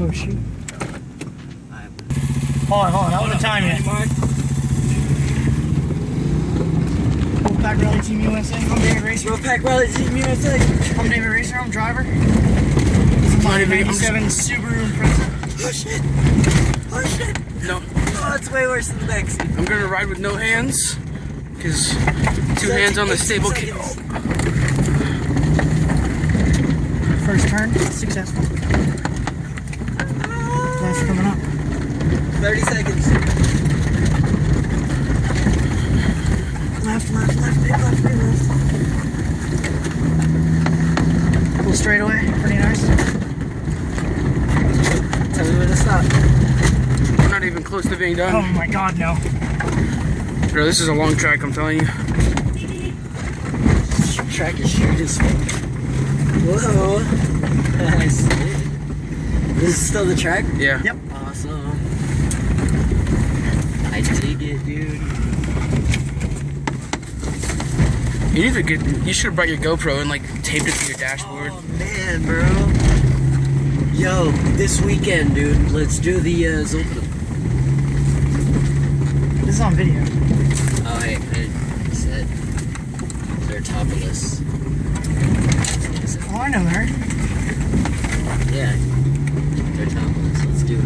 Oh shoot. Hold on, I want to time you. Wolfpack Rally Team USA. I'm David Racer. Wolfpack Rally Team USA. I'm David Racer. I'm driver. This is my 97 Subaru Impreza. Oh shit! Oh shit! No. Oh, it's way worse than the back seat. I'm gonna ride with no hands, because two hands on the stable kit. First turn, successful. Left coming up. 30 seconds. Left, big left. Pull straight away, pretty nice. Tell me when to stop. We're not even close to being done. Oh my god, no. Bro, this is a long track, I'm telling you. This track is short as fuck. Whoa. Nice. This is still the track? Yeah. Yep. Awesome. I dig it, dude. You should have brought your GoPro and like taped it to your dashboard. Oh man, bro. Yo, this weekend, dude, let's do the Zoltan. This is on video. Oh, I said they're topless. Oh, I know her. Yeah, they're topless. Let's do it.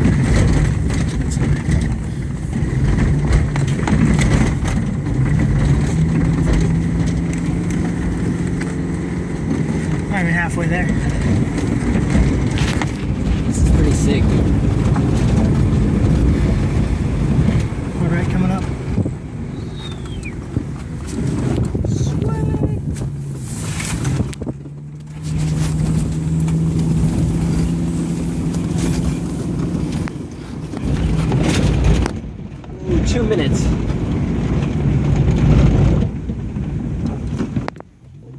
That's fine. Not even halfway there. This is pretty sick, dude. All right, coming up. Ooh, 2 minutes.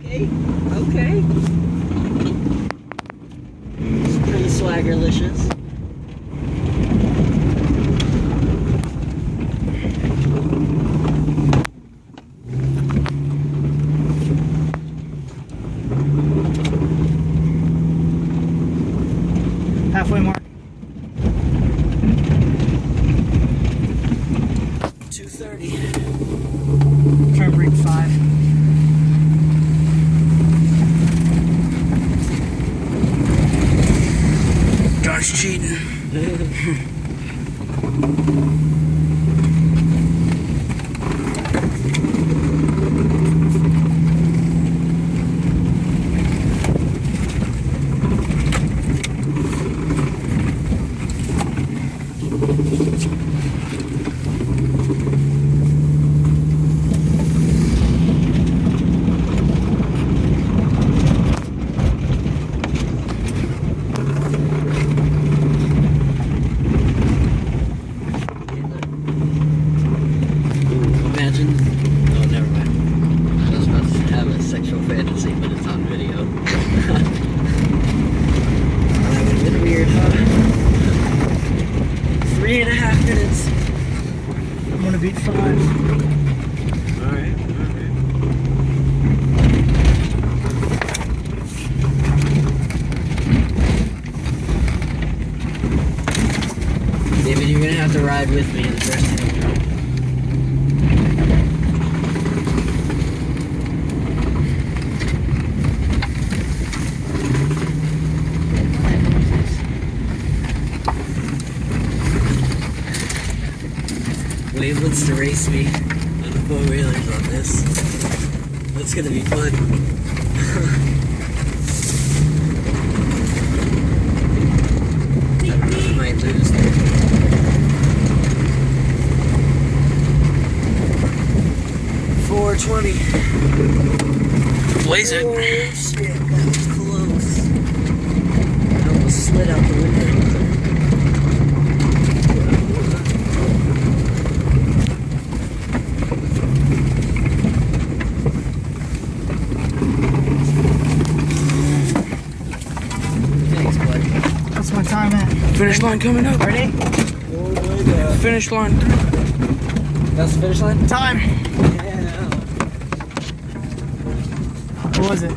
Okay. It's pretty swaggerlicious. Halfway mark. 2:30. Try to break 5. John's cheating. Imagine. Oh, never mind. I was about to have a sexual fantasy, but it's on video. That would have been weird, huh? 3.5 minutes. I'm gonna beat 5. Alright. David, you're gonna have to ride with me in the first time. Wade wants to race me on the 4-wheelers on this. That's gonna be fun. I don't know, I might lose there. 420. Blaze it. Oh shit, that was close. I almost slid out the window. That's my time at. Finish line coming up. Ready? Oh my god. Finish line. That's the finish line? Time. Yeah. What was it?